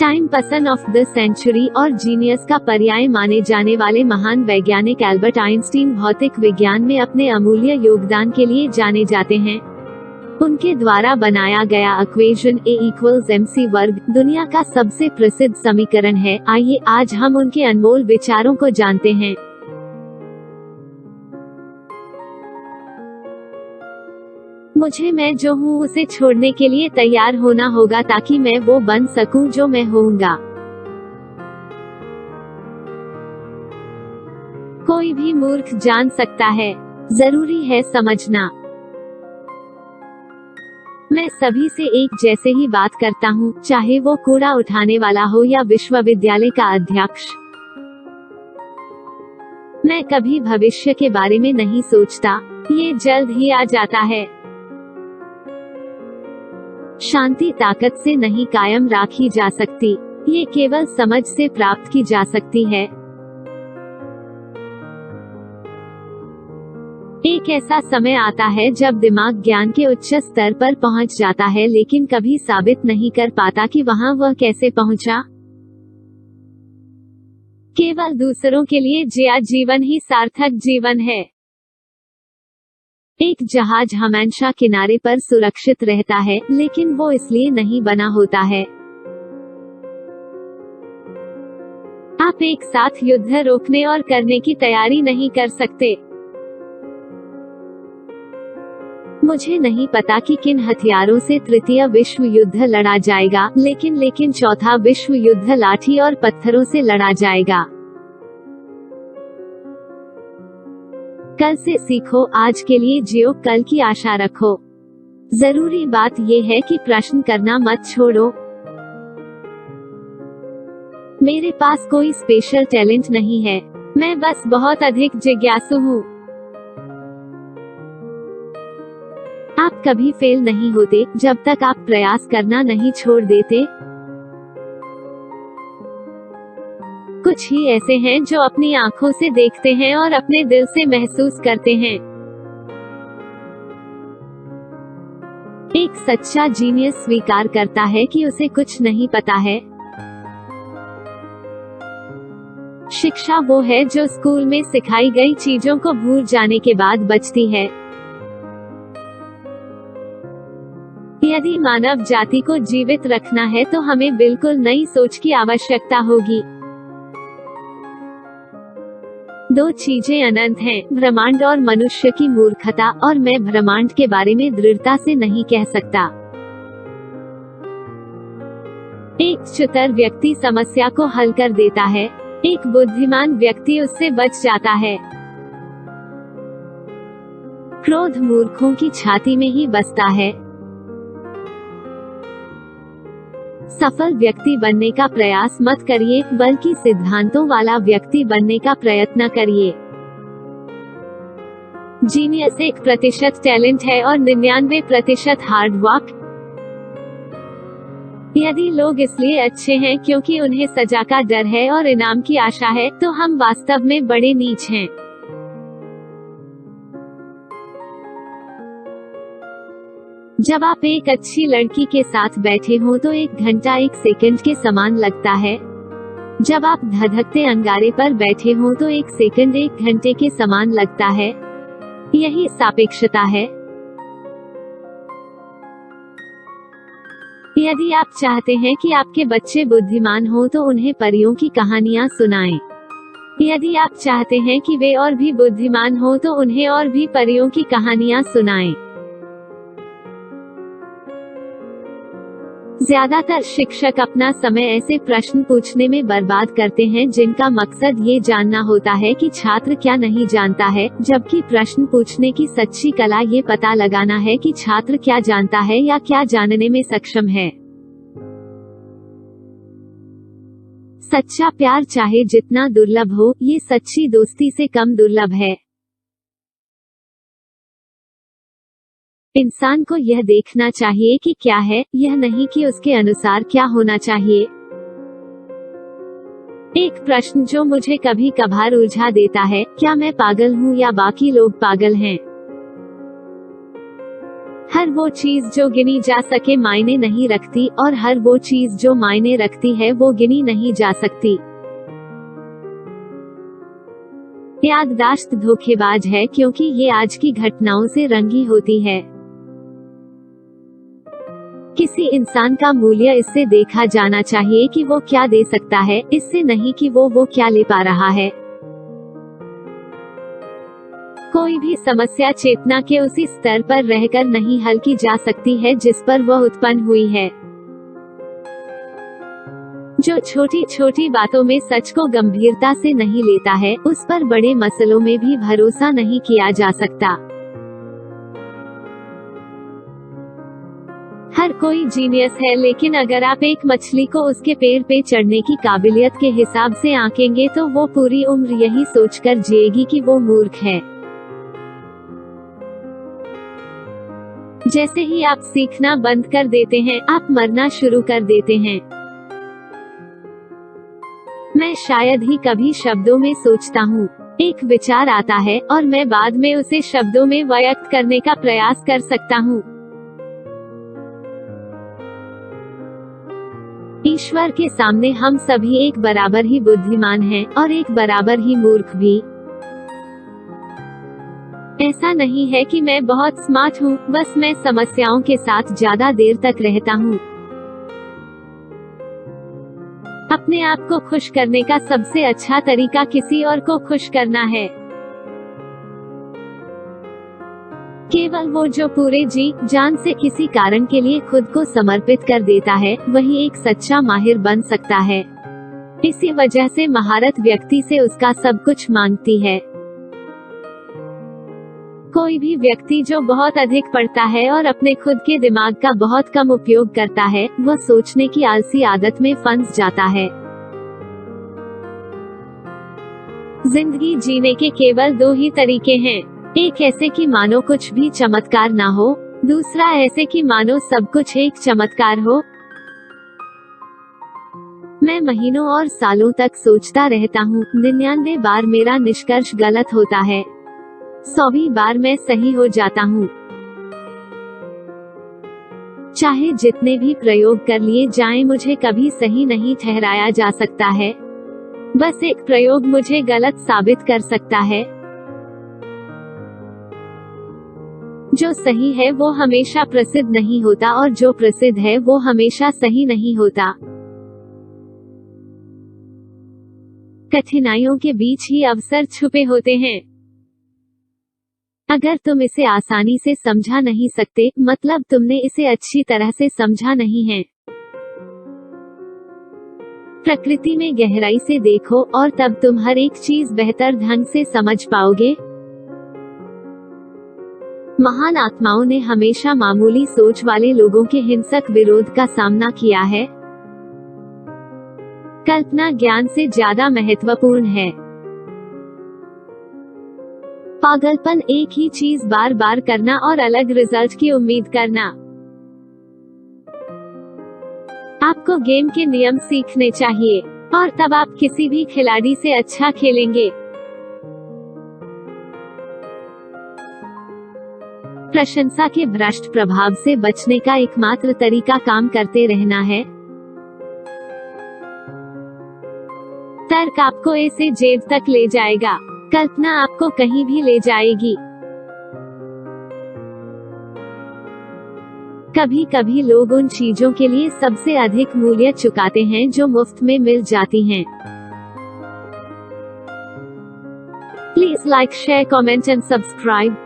Time person of the century और genius का पर्याय माने जाने वाले महान वैज्ञानिक एल्बर्ट आइंस्टीन भौतिक विज्ञान में अपने अमूल्य योगदान के लिए जाने जाते हैं। उनके द्वारा बनाया गया इक्वेशन A=mc वर्ग दुनिया का सबसे प्रसिद्ध समीकरण है। आइए आज हम उनके अनमोल विचारों को जानते हैं। मुझे मैं जो हूँ उसे छोड़ने के लिए तैयार होना होगा ताकि मैं वो बन सकूं जो मैं होऊंगा। कोई भी मूर्ख जान सकता है, जरूरी है समझना। मैं सभी से एक जैसे ही बात करता हूँ, चाहे वो कूड़ा उठाने वाला हो या विश्वविद्यालय का अध्यक्ष। मैं कभी भविष्य के बारे में नहीं सोचता, ये जल्द ही आ जाता है। शांति ताकत से नहीं कायम राखी जा सकती, ये केवल समझ से प्राप्त की जा सकती है। एक ऐसा समय आता है जब दिमाग ज्ञान के उच्च स्तर पर पहुंच जाता है लेकिन कभी साबित नहीं कर पाता कि वहां वह कैसे पहुंचा। केवल दूसरों के लिए जिया जीवन ही सार्थक जीवन है। एक जहाज हमेशा किनारे पर सुरक्षित रहता है, लेकिन वो इसलिए नहीं बना होता है। आप एक साथ युद्ध रोकने और करने की तैयारी नहीं कर सकते। मुझे नहीं पता कि किन हथियारों से तृतीय विश्व युद्ध लड़ा जाएगा, लेकिन चौथा विश्व युद्ध लाठी और पत्थरों से लड़ा जाएगा। कल से सीखो, आज के लिए जियो, कल की आशा रखो। जरूरी बात ये है कि प्रश्न करना मत छोड़ो। मेरे पास कोई स्पेशल टैलेंट नहीं है, मैं बस बहुत अधिक जिज्ञासु हूँ। आप कभी फेल नहीं होते जब तक आप प्रयास करना नहीं छोड़ देते। कुछ ही ऐसे हैं जो अपनी आंखों से देखते हैं और अपने दिल से महसूस करते हैं। एक सच्चा जीनियस स्वीकार करता है कि उसे कुछ नहीं पता है। शिक्षा वो है जो स्कूल में सिखाई गई चीजों को भूल जाने के बाद बचती है। यदि मानव जाति को जीवित रखना है तो हमें बिल्कुल नई सोच की आवश्यकता होगी। दो चीजें अनंत हैं, ब्रह्मांड और मनुष्य की मूर्खता, और मैं ब्रह्मांड के बारे में दृढ़ता से नहीं कह सकता। एक चतुर व्यक्ति समस्या को हल कर देता है, एक बुद्धिमान व्यक्ति उससे बच जाता है। क्रोध मूर्खों की छाती में ही बसता है। सफल व्यक्ति बनने का प्रयास मत करिए, बल्कि सिद्धांतों वाला व्यक्ति बनने का प्रयत्न करिए। जीनियस 1% टैलेंट है और 99% हार्ड वर्क। यदि लोग इसलिए अच्छे हैं क्योंकि उन्हें सजा का डर है और इनाम की आशा है, तो हम वास्तव में बड़े नीच हैं। जब आप एक अच्छी लड़की के साथ बैठे हो तो 1 घंटा 1 सेकंड के समान लगता है। जब आप धधकते अंगारे पर बैठे हो तो 1 सेकंड 1 घंटे के समान लगता है। यही सापेक्षता है। यदि आप चाहते हैं कि आपके बच्चे बुद्धिमान हो तो उन्हें परियों की कहानियां सुनाएं। यदि आप चाहते हैं कि वे और भी बुद्धिमान हो तो उन्हें और भी परियों की कहानियां सुनाएं। ज्यादातर शिक्षक अपना समय ऐसे प्रश्न पूछने में बर्बाद करते हैं जिनका मकसद ये जानना होता है कि छात्र क्या नहीं जानता है, जबकि प्रश्न पूछने की सच्ची कला ये पता लगाना है कि छात्र क्या जानता है या क्या जानने में सक्षम है। सच्चा प्यार चाहे जितना दुर्लभ हो, ये सच्ची दोस्ती से कम दुर्लभ है। इंसान को यह देखना चाहिए कि क्या है, यह नहीं कि उसके अनुसार क्या होना चाहिए। एक प्रश्न जो मुझे कभी कभार उलझा देता है, क्या मैं पागल हूँ या बाकी लोग पागल हैं? हर वो चीज जो गिनी जा सके मायने नहीं रखती, और हर वो चीज जो मायने रखती है वो गिनी नहीं जा सकती। याददाश्त धोखेबाज है क्योंकि ये आज की घटनाओं से रंगी होती है। किसी इंसान का मूल्य इससे देखा जाना चाहिए कि वो क्या दे सकता है, इससे नहीं कि वो क्या ले पा रहा है। कोई भी समस्या चेतना के उसी स्तर पर रहकर नहीं हल की जा सकती है जिस पर वह उत्पन्न हुई है। जो छोटी छोटी बातों में सच को गंभीरता से नहीं लेता है, उस पर बड़े मसलों में भी भरोसा नहीं किया जा सकता। हर कोई जीनियस है, लेकिन अगर आप एक मछली को उसके पेड़ पे चढ़ने की काबिलियत के हिसाब से आंकेंगे तो वो पूरी उम्र यही सोचकर जिएगी कि वो मूर्ख है। जैसे ही आप सीखना बंद कर देते हैं, आप मरना शुरू कर देते हैं। मैं शायद ही कभी शब्दों में सोचता हूँ। एक विचार आता है और मैं बाद में उसे शब्दों में व्यक्त करने का प्रयास कर सकता हूँ। ईश्वर के सामने हम सभी एक बराबर ही बुद्धिमान हैं और एक बराबर ही मूर्ख भी। ऐसा नहीं है कि मैं बहुत स्मार्ट हूँ, बस मैं समस्याओं के साथ ज्यादा देर तक रहता हूँ। अपने आप को खुश करने का सबसे अच्छा तरीका किसी और को खुश करना है। केवल वो जो पूरे जी जान से किसी कारण के लिए खुद को समर्पित कर देता है, वही एक सच्चा माहिर बन सकता है। इसी वजह से महारत व्यक्ति से उसका सब कुछ मांगती है। कोई भी व्यक्ति जो बहुत अधिक पढ़ता है और अपने खुद के दिमाग का बहुत कम उपयोग करता है, वह सोचने की आलसी आदत में फंस जाता है। जिंदगी जीने के केवल दो ही तरीके हैं, एक ऐसे कि मानो कुछ भी चमत्कार ना हो, दूसरा ऐसे कि मानो सब कुछ एक चमत्कार हो। मैं महीनों और सालों तक सोचता रहता हूँ, 99 बार मेरा निष्कर्ष गलत होता है, 100वीं बार मैं सही हो जाता हूँ। चाहे जितने भी प्रयोग कर लिए जाएं, मुझे कभी सही नहीं ठहराया जा सकता है। बस एक प्रयोग मुझे गलत साबित कर सकता है। जो सही है वो हमेशा प्रसिद्ध नहीं होता और जो प्रसिद्ध है वो हमेशा सही नहीं होता। कठिनाइयों के बीच ही अवसर छुपे होते हैं। अगर तुम इसे आसानी से समझा नहीं सकते, मतलब तुमने इसे अच्छी तरह से समझा नहीं है। प्रकृति में गहराई से देखो और तब तुम हर एक चीज बेहतर ढंग से समझ पाओगे। महान आत्माओं ने हमेशा मामूली सोच वाले लोगों के हिंसक विरोध का सामना किया है। कल्पना ज्ञान से ज्यादा महत्वपूर्ण है। पागलपन एक ही चीज बार बार करना और अलग रिजल्ट की उम्मीद करना। आपको गेम के नियम सीखने चाहिए और तब आप किसी भी खिलाड़ी से अच्छा खेलेंगे। प्रशंसा के भ्रष्ट प्रभाव से बचने का एकमात्र तरीका काम करते रहना है। तर्क आपको ए से जेड तक ले जाएगा, कल्पना आपको कहीं भी ले जाएगी। कभी कभी लोग उन चीजों के लिए सबसे अधिक मूल्य चुकाते हैं जो मुफ्त में मिल जाती हैं। Please like, share, comment and subscribe.